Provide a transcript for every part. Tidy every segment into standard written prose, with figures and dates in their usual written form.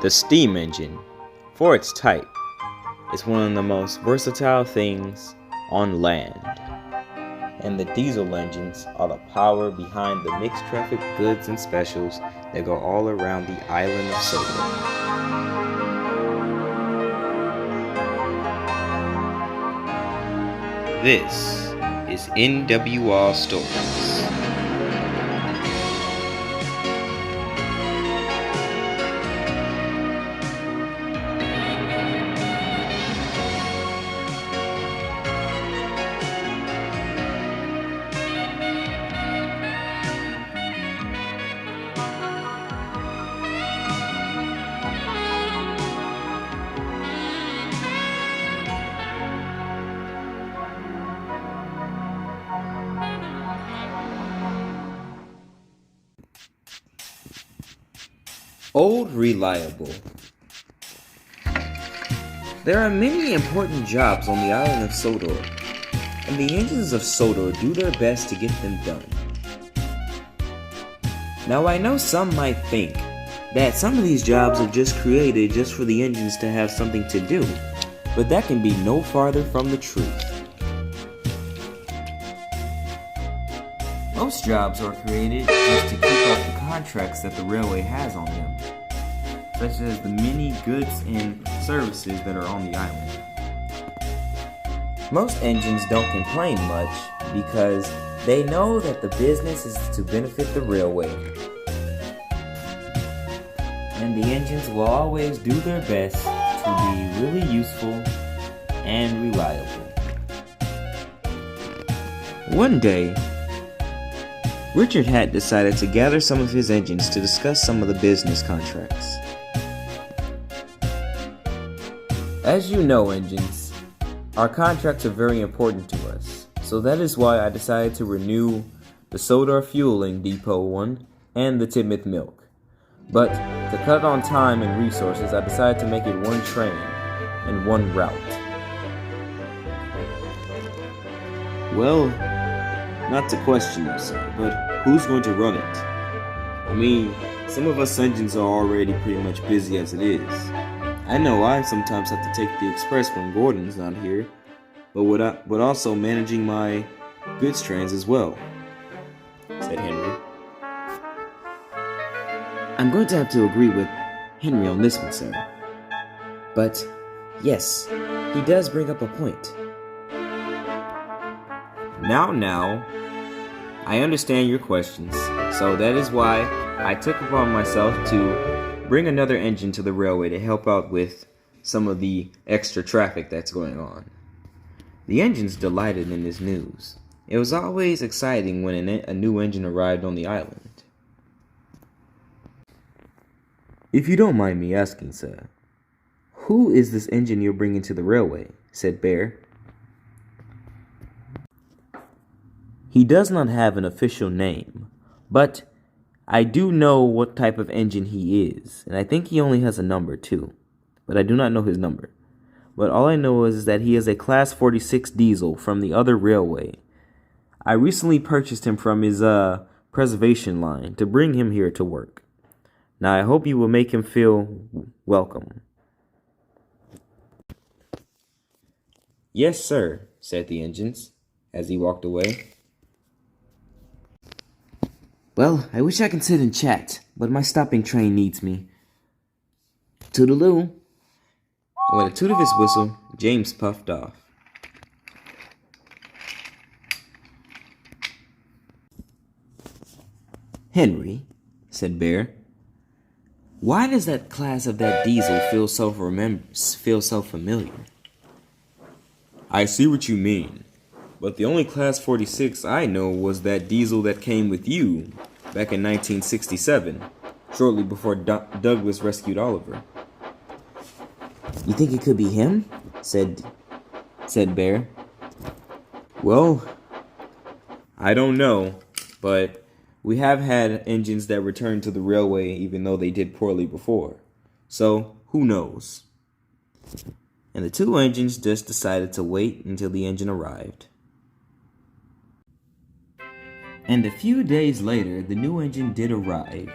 The steam engine, for its type, is one of the most versatile things on land. And the diesel engines are the power behind the mixed traffic goods and specials that go all around the island of Sodor. This is NWR Stories. Old Reliable. There are many important jobs on the island of Sodor, and the engines of Sodor do their best to get them done. Now I know some might think that some of these jobs are just created just for the engines to have something to do, but that can be no farther from the truth. Most jobs are created just to keep up the contracts that the railway has on them, such as the many goods and services that are on the island. Most engines don't complain much because they know that the business is to benefit the railway. And the engines will always do their best to be really useful and reliable. One day, Richard had decided to gather some of his engines to discuss some of the business contracts. As you know, engines, our contracts are very important to us, so that is why I decided to renew the Sodor Fueling Depot 1 and the Timoth Milk. But to cut on time and resources, I decided to make it one train and one route. Well, not to question you, sir, but who's going to run it? I mean, some of us engines are already pretty much busy as it is. I know I sometimes have to take the express when Gordon's not here, but also managing my goods trains as well, said Henry. I'm going to have to agree with Henry on this one, sir. But, yes, he does bring up a point. Now, I understand your questions, so that is why I took upon myself to bring another engine to the railway to help out with some of the extra traffic that's going on. The engine's delighted in this news. It was always exciting when a new engine arrived on the island. If you don't mind me asking, sir, who is this engine you're bringing to the railway? Said Bear. He does not have an official name, but I do know what type of engine he is, and I think he only has a number too, but I do not know his number. But all I know is that he is a Class 46 diesel from the other railway. I recently purchased him from his preservation line to bring him here to work. Now I hope you will make him feel welcome. Yes, sir, said the engines as he walked away. Well, I wish I could sit and chat, but my stopping train needs me. Toodaloo. With a toot of his whistle, James puffed off. Henry, said Bear, why does that class of that diesel feel so familiar? I see what you mean. But the only Class 46 I know was that diesel that came with you back in 1967, shortly before Douglas rescued Oliver. You think it could be him? said Bear. Well, I don't know, but we have had engines that returned to the railway even though they did poorly before. So, who knows? And the two engines just decided to wait until the engine arrived. And a few days later, the new engine did arrive.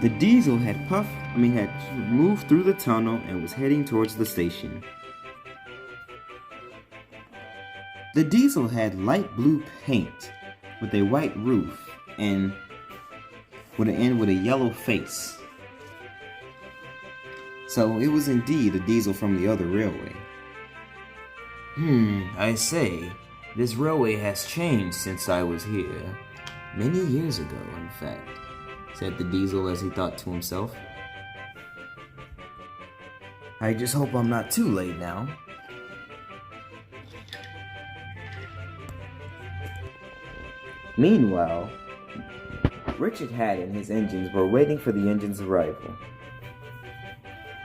The diesel had moved through the tunnel and was heading towards the station. The diesel had light blue paint with a white roof and with a yellow face. So it was indeed a diesel from the other railway. I say, this railway has changed since I was here. Many years ago, in fact, said the diesel as he thought to himself. I just hope I'm not too late now. Meanwhile, Richard Hatt and his engines were waiting for the engine's arrival.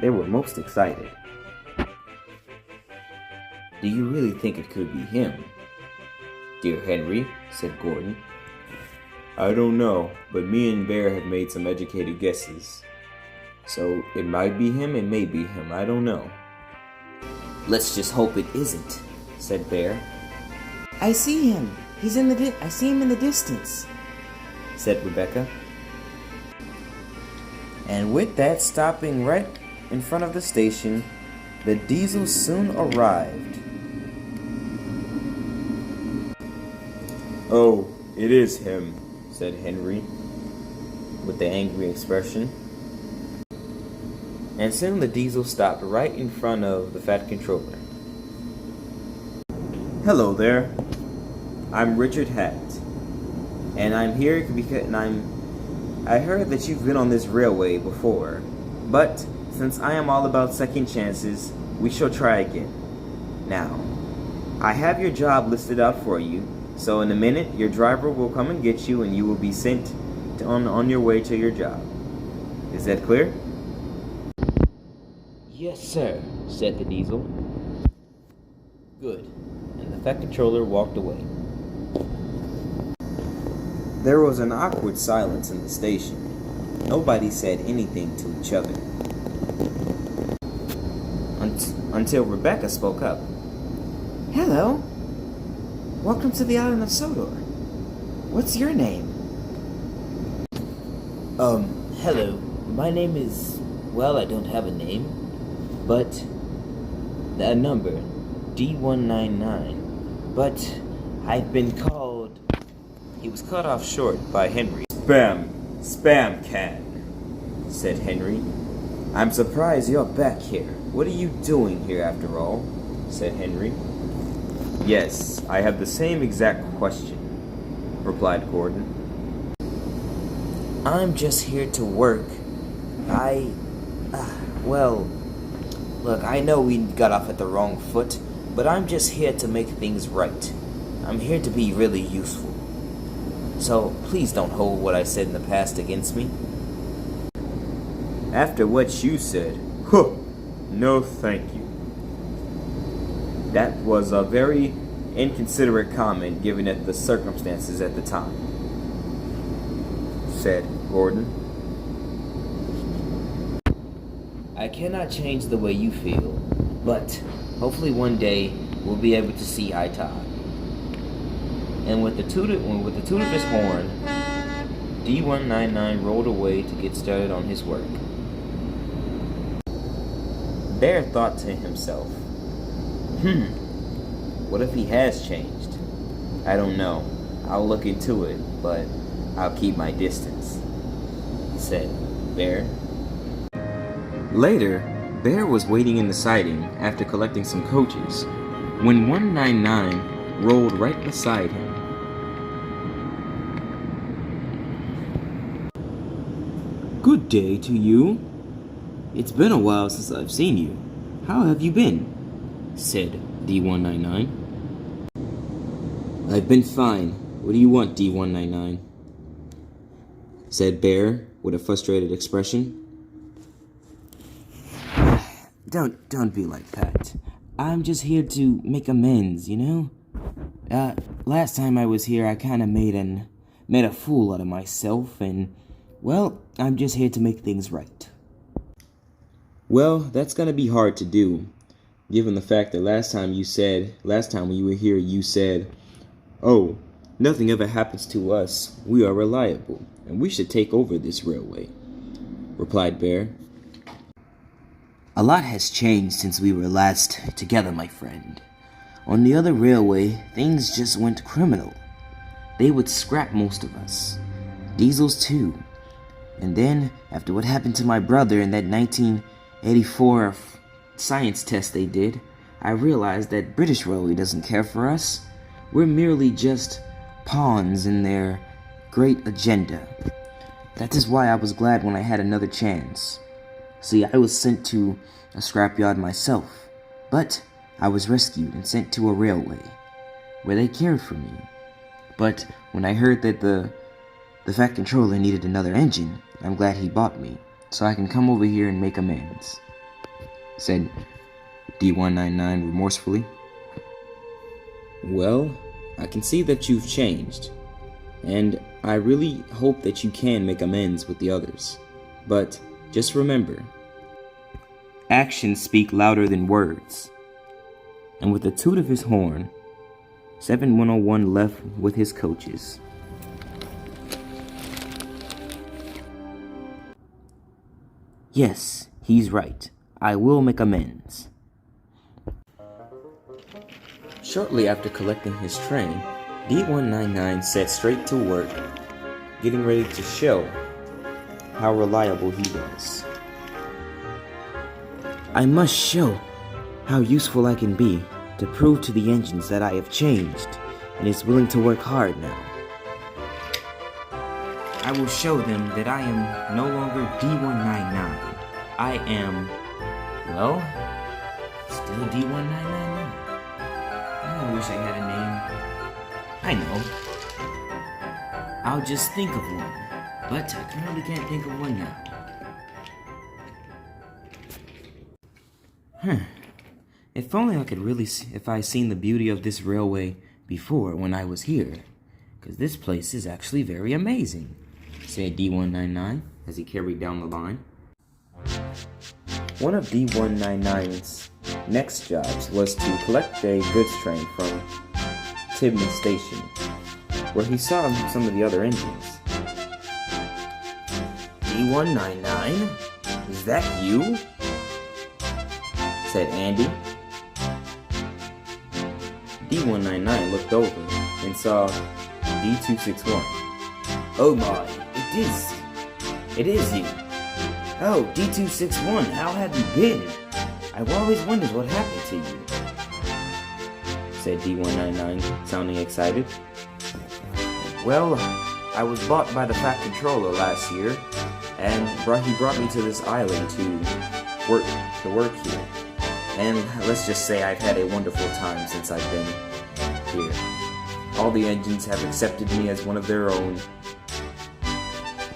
They were most excited. Do you really think it could be him? Dear Henry, said Gordon. I don't know, but me and Bear have made some educated guesses. So it might be him, it may be him, I don't know. Let's just hope it isn't, said Bear. I see him. I see him in the distance, said Rebecca. And with that stopping right in front of the station, the diesel soon arrived. Oh, it is him, said Henry, with the angry expression. And soon the diesel stopped right in front of the Fat Controller. Hello there. I'm Richard Hatt, and I'm here because I heard that you've been on this railway before, but since I am all about second chances, we shall try again. Now, I have your job listed out for you, so in a minute your driver will come and get you and you will be sent on your way to your job. Is that clear? Yes, sir, said the diesel. Good. And the Fat Controller walked away. There was an awkward silence in the station. Nobody said anything to each other. Until Rebecca spoke up. Hello. Welcome to the island of Sodor. What's your name? Hello. My name is, well, I don't have a name, but a number, D199. But I've been called... He was cut off short by Henry. Spam can, said Henry. I'm surprised you're back here. What are you doing here after all? Said Henry. Yes, I have the same exact question, replied Gordon. I'm just here to work. Look, I know we got off at the wrong foot, but I'm just here to make things right. I'm here to be really useful. So please don't hold what I said in the past against me. After what you said, no thank you. That was a very inconsiderate comment given at the circumstances at the time, said Gordon. I cannot change the way you feel, but hopefully one day we'll be able to see eye to eye. And with the toot of his horn, D199 rolled away to get started on his work. Bear thought to himself, what if he has changed? I don't know. I'll look into it, but I'll keep my distance, said Bear. Later, Bear was waiting in the siding after collecting some coaches when 199 rolled right beside him. Good day to you. It's been a while since I've seen you. How have you been? Said D199. I've been fine. What do you want, D199? Said Bear with a frustrated expression. Don't be like that. I'm just here to make amends, you know? Last time I was here, I kind of made a fool out of myself, and, well, I'm just here to make things right. Well, that's gonna be hard to do, given the fact that last time when you were here, you said, oh, nothing ever happens to us. We are reliable, and we should take over this railway. replied Bear. A lot has changed since we were last together, my friend. On the other railway, things just went criminal. They would scrap most of us. Diesels too. And then, after what happened to my brother in that 1984 science test they did, I realized that British Railway doesn't care for us. We're merely just pawns in their great agenda. That is why I was glad when I had another chance. See, I was sent to a scrapyard myself, but I was rescued and sent to a railway, where they cared for me. But when I heard that the Fat Controller needed another engine, I'm glad he bought me, so I can come over here and make amends, said D199 remorsefully. Well, I can see that you've changed, and I really hope that you can make amends with the others. But just remember, actions speak louder than words. And with a toot of his horn, 7101 left with his coaches. Yes, he's right. I will make amends. Shortly after collecting his train, D199 set straight to work, getting ready to show how reliable he was. I must show how useful I can be to prove to the engines that I have changed and is willing to work hard now. I will show them that I am no longer D199. I am, well, still D1999. I wish I had a name. I know. I'll just think of one, but I currently can't think of one now. If only I could really see if I seen the beauty of this railway before when I was here, because this place is actually very amazing, said D199 as he carried down the line. One of D199's next jobs was to collect a goods train from Tibman Station, where he saw some of the other engines. D199? Is that you? Said Andy. D199 looked over and saw D261. Oh my, it is you. Oh, D261, how have you been? I've always wondered what happened to you, said D199, sounding excited. Well, I was bought by the Fat Controller last year, and he brought me to this island to work here. And let's just say I've had a wonderful time since I've been here. All the engines have accepted me as one of their own,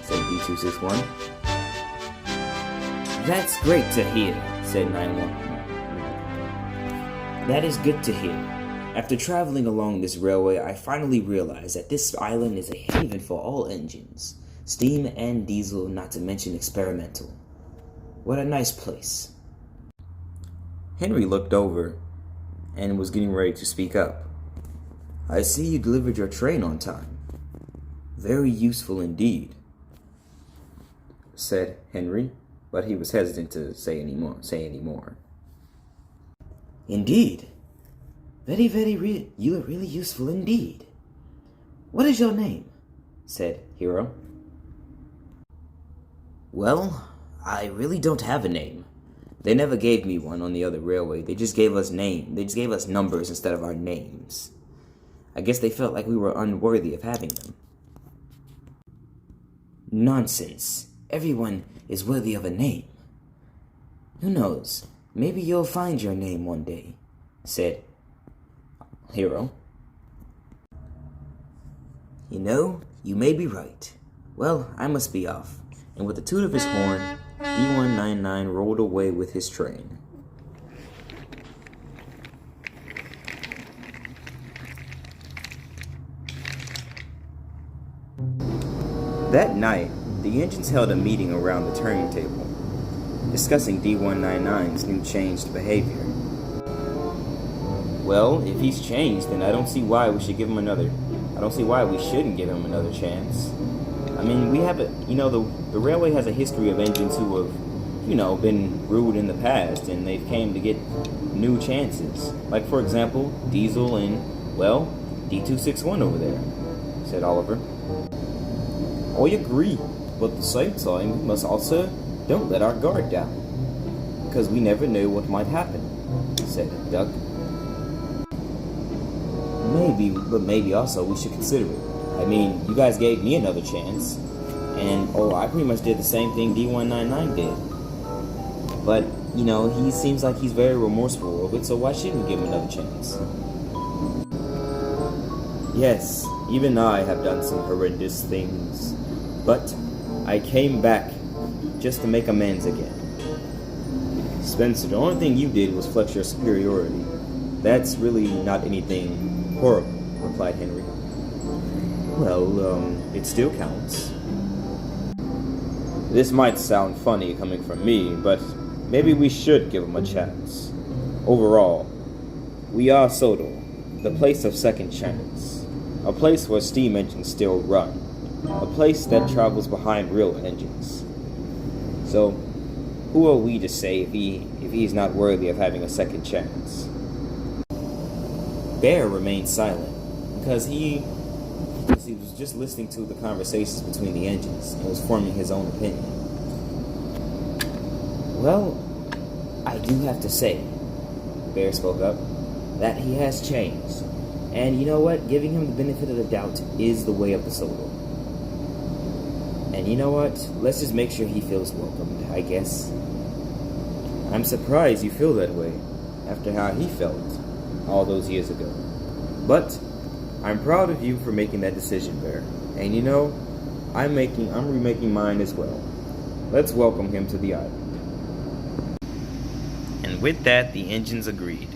said D261. That's great to hear, said 911. That is good to hear. After traveling along this railway, I finally realized that this island is a haven for all engines, steam and diesel, not to mention experimental. What a nice place. Henry looked over and was getting ready to speak up. I see you delivered your train on time. Very useful indeed, said Henry, but he was hesitant to say any more. Indeed. You are really useful indeed. What is your name? Said Hero. Well, I really don't have a name. They never gave me one on the other railway. They just gave us numbers instead of our names. I guess they felt like we were unworthy of having them. Nonsense. Everyone is worthy of a name. Who knows? Maybe you'll find your name one day, said Hero. You know, you may be right. Well, I must be off. And with a toot of his horn, D199 rolled away with his train. That night, the engines held a meeting around the turning table, discussing D199's new changed behavior. Well, if he's changed, then I don't see why we shouldn't give him another chance. I mean, we have the railway has a history of engines who have, been rude in the past, and they've came to get new chances. Like, for example, Diesel and, well, D261 over there, said Oliver. I agree, but at the same time, we must also don't let our guard down, because we never know what might happen, said Duck. Maybe also we should consider it. I mean, you guys gave me another chance, and I pretty much did the same thing D199 did. But, he seems like he's very remorseful of it, so why shouldn't we give him another chance? Yes, even I have done some horrendous things, but I came back just to make amends again. Spencer, the only thing you did was flex your superiority. That's really not anything horrible, replied Henry. Well, it still counts. This might sound funny coming from me, but maybe we should give him a chance. Overall, we are Sodor, the place of second chance. A place where steam engines still run. A place that travels behind real engines. So, who are we to say if he's not worthy of having a second chance? Bear remained silent, because he was just listening to the conversations between the engines and was forming his own opinion. Well, I do have to say, Bear spoke up, that he has changed. And you know what? Giving him the benefit of the doubt is the way of the Sodor. And you know what? Let's just make sure he feels welcomed, I guess. I'm surprised you feel that way, after how he felt all those years ago. But I'm proud of you for making that decision, Bear. And I'm remaking mine as well. Let's welcome him to the island. And with that, the engines agreed.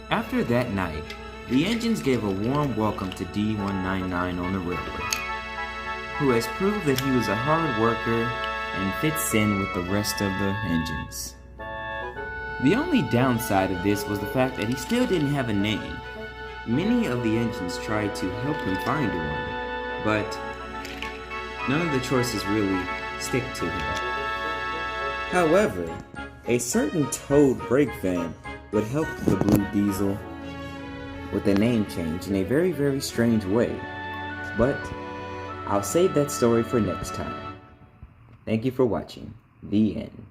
After that night, the engines gave a warm welcome to D199 on the railway, who has proved that he was a hard worker and fits in with the rest of the engines. The only downside of this was the fact that he still didn't have a name. Many of the engines tried to help him find one, but none of the choices really stick to him. However, a certain towed brake van would help the Blue Diesel with the name change in a very, very strange way. But I'll save that story for next time. Thank you for watching. The end.